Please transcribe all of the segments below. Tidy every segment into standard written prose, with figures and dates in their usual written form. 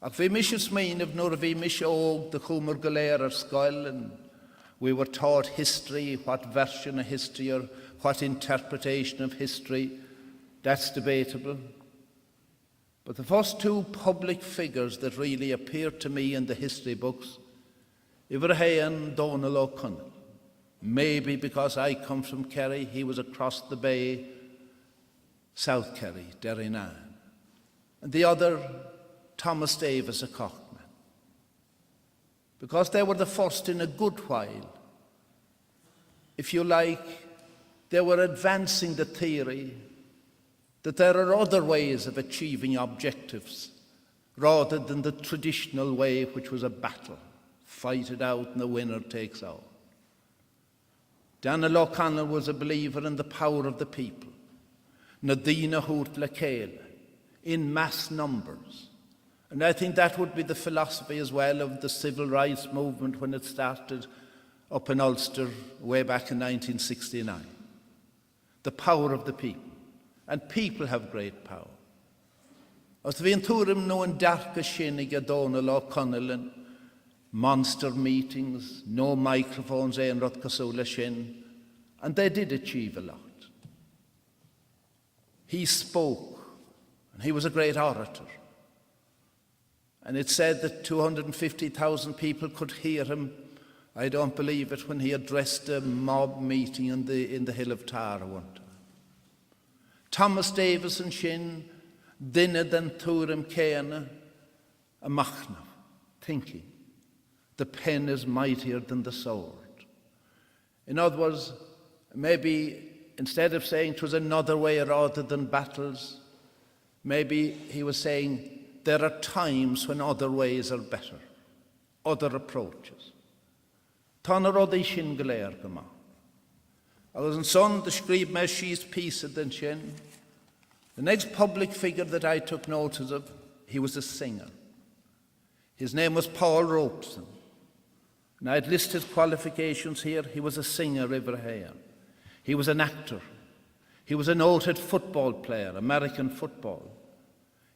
Ach bhí mis is maoinmh nuair a bhí mis óg de chúmar go léir ar scoil, and we were taught history, what version of history or what interpretation of history. That's debatable. But the first two public figures that really appeared to me in the history books, Mícheál and Donal O'Connell. Maybe because I come from Kerry, he was across the bay, South Kerry, Derrynane. And the other, Thomas Davis, a Corkman. Because they were the first in a good while. If you like, they were advancing the theory that there are other ways of achieving objectives rather than the traditional way, which was a battle. Fight it out and the winner takes all. Donal O'Connell was a believer in the power of the people. Nadina Hút Mícheál, in mass numbers. And I think that would be the philosophy as well of the civil rights movement when it started up in Ulster way back in 1969. The power of the people. And people have great power. Os bhíonn túrim nó an dearca sin ag Donal O'Connell in monster meetings, no microphones, ein rud cosúla sin, and they did achieve a lot. He spoke, and he was a great orator. And it's said that 250,000 people could hear him. I don't believe it, when he addressed a mob meeting in the Hill of Tara one time. Thomas Davis and sin, dinne den túrim céine, a machnam, thinking. The pen is mightier than the sword. In other words, maybe instead of saying 'twas another way rather than battles, maybe he was saying there are times when other ways are better, other approaches. Tána rodí sin go léir go maith. Agus an son, the scríb me she's piece than sin. The next public figure that I took notice of, he was a singer. His name was Paul Robeson. And I had listed qualifications here. He was a singer, Mícheál. He was an actor. He was a noted football player, American football.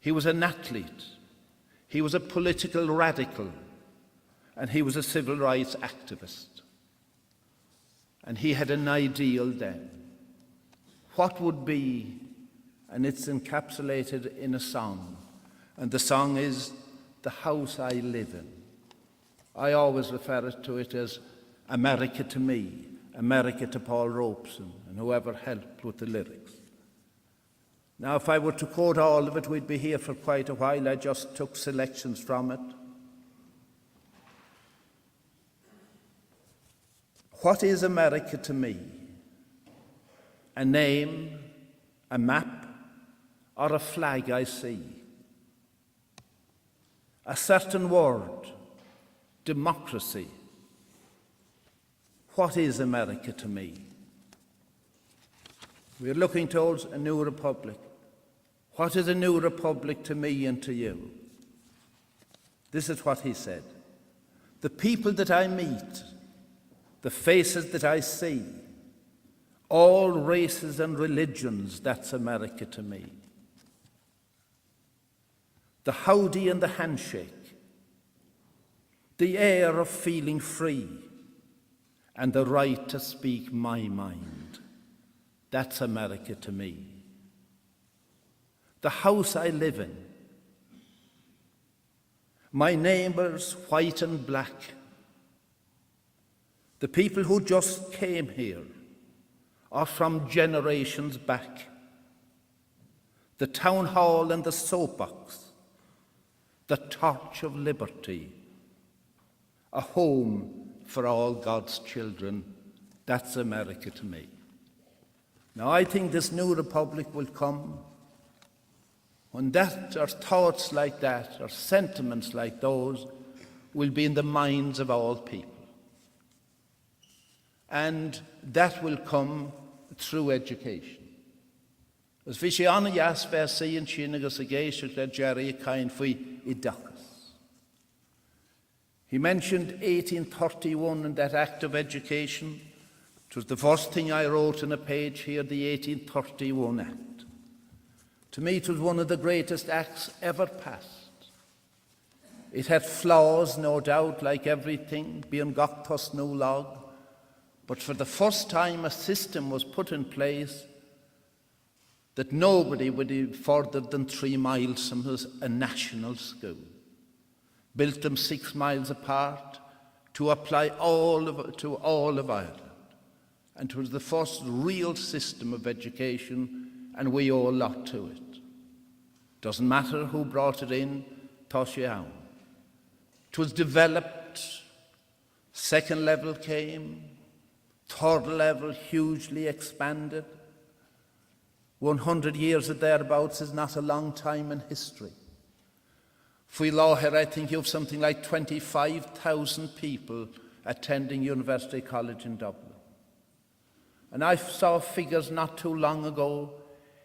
He was an athlete. He was a political radical. And he was a civil rights activist. And he had an ideal then. What would be, and it's encapsulated in a song. And the song is The House I Live In. I always refer to it as America to me, America to Paul Robeson, and whoever helped with the lyrics. Now, if I were to quote all of it, we'd be here for quite a while. I just took selections from it. What is America to me? A name, a map, or a flag I see? A certain word, democracy. What is America to me? We're looking towards a new republic. What is a new republic to me and to you? This is what he said. The people that I meet, the faces that I see, all races and religions, that's America to me. The howdy and the handshake, the air of feeling free, and the right to speak my mind, that's America to me. The house I live in, my neighbours white and black, the people who just came here or from generations back, the town hall and the soapbox, the torch of liberty, a home for all God's children, that's America to me. Now, I think this new republic will come when that, or thoughts like that, or sentiments like those, will be in the minds of all people. And that will come through education. As bhí sé anna gheas bheith saíonn sin agus a géisteach le Jerry Cain faoi I dachas. He mentioned 1831 and that Act of Education. It was the first thing I wrote on a page here, the 1831 Act. To me, it was one of the greatest acts ever passed. It had flaws, no doubt, like everything, being gachtas no log. But for the first time, a system was put in place that nobody would be further than 3 miles from a national school. Built them 6 miles apart to apply to all of Ireland. And it was the first real system of education, and we owe a lot to it. Doesn't matter who brought it in, Mícheál. It was developed, second level came, third level hugely expanded. 100 years or thereabouts is not a long time in history. For law here, I think you have something like 25,000 people attending University College in Dublin. And I saw figures not too long ago,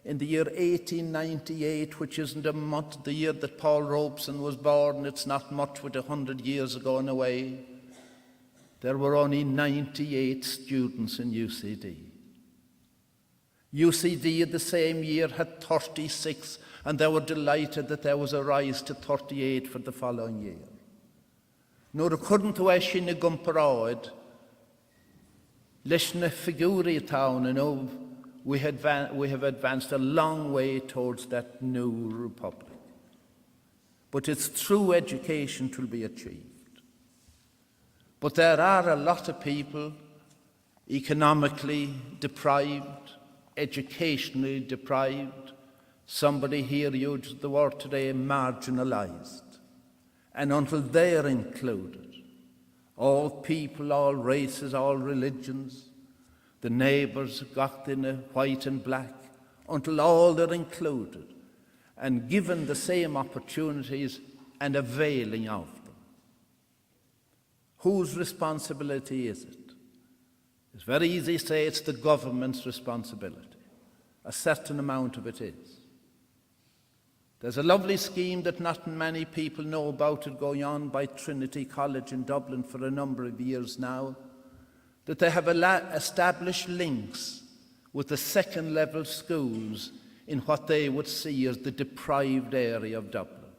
in the year 1898, which isn't a month, the year that Paul Robeson was born, it's not much with 100 years ago in a way, there were only 98 students in UCD. UCD the same year had 36, and they were delighted that there was a rise to 38 for the following year. No, there couldn't do sin na gumparáid, leis na figúrí town, we have advanced a long way towards that new republic. But it's through education it will be achieved. But there are a lot of people economically deprived, educationally deprived. Somebody here used the word today, marginalised. And until they're included, all people, all races, all religions, the neighbours got in a white and black, until all are included and given the same opportunities and availing of them. Whose responsibility is it? It's very easy to say it's the government's responsibility. A certain amount of it is. There's a lovely scheme that not many people know about it going on by Trinity College in Dublin for a number of years now, that they have established links with the second level schools in what they would see as the deprived area of Dublin.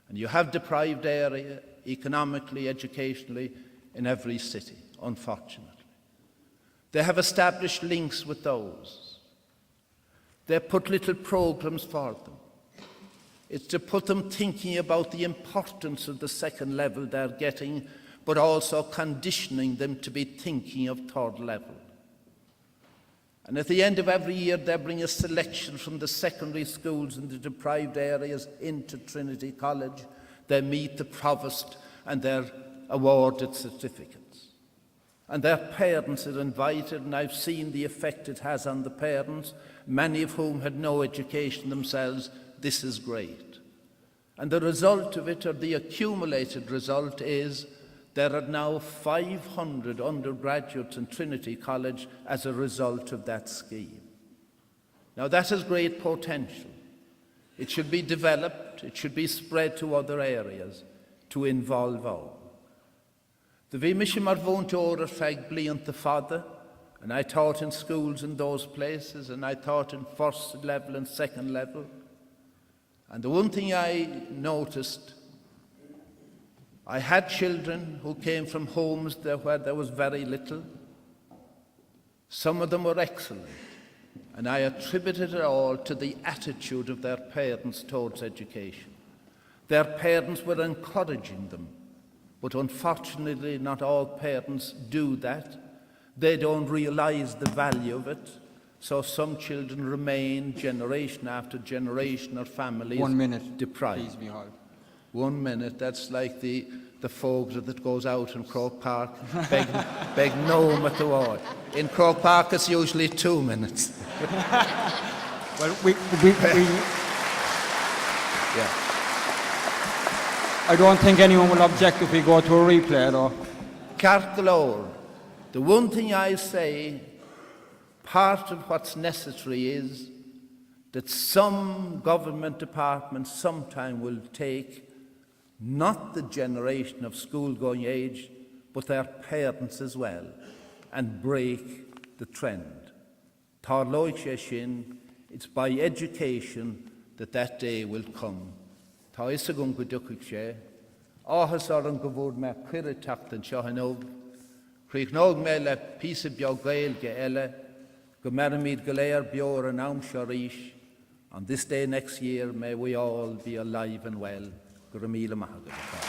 And you have deprived area economically, educationally in every city, unfortunately. They have established links with those. They put little programs for them. It's to put them thinking about the importance of the second level they're getting, but also conditioning them to be thinking of third level. And at the end of every year, they bring a selection from the secondary schools in the deprived areas into Trinity College. They meet the provost and they're awarded certificates. And their parents are invited, and I've seen the effect it has on the parents, many of whom had no education themselves. This is great. And the result of it, or the accumulated result, is there are now 500 undergraduates in Trinity College as a result of that scheme. Now that has great potential. It should be developed, it should be spread to other areas to involve all. The bhí mise mar bhúnta óra feag blianta fada, and I taught in schools in those places, and I taught in first level and second level. And the one thing I noticed, I had children who came from homes where there was very little. Some of them were excellent, and I attributed it all to the attitude of their parents towards education. Their parents were encouraging them, but unfortunately not all parents do that. They don't realize the value of it, so some children remain generation after generation or families 1 minute, deprived. please, Mícheál. 1 minute, that's like the folks that goes out in Croke Park, beg gnome at the wall. In Croke Park it's usually 2 minutes. Well, Yeah. I don't think anyone will object if we go to a replay, though. Carcolor, the one thing I say, part of what's necessary is that some government departments sometime will take not the generation of school-going age, but their parents as well, and break the trend. It's by education that day will come. Áthas ar an go bhfuil me cuire teachtain seo hanóg. Chríoch me le písa beag gaeilge eile, go meramid go léir beor an am seo ríis. On this day next year, may we all be alive and well. Go raibh míle maith agat.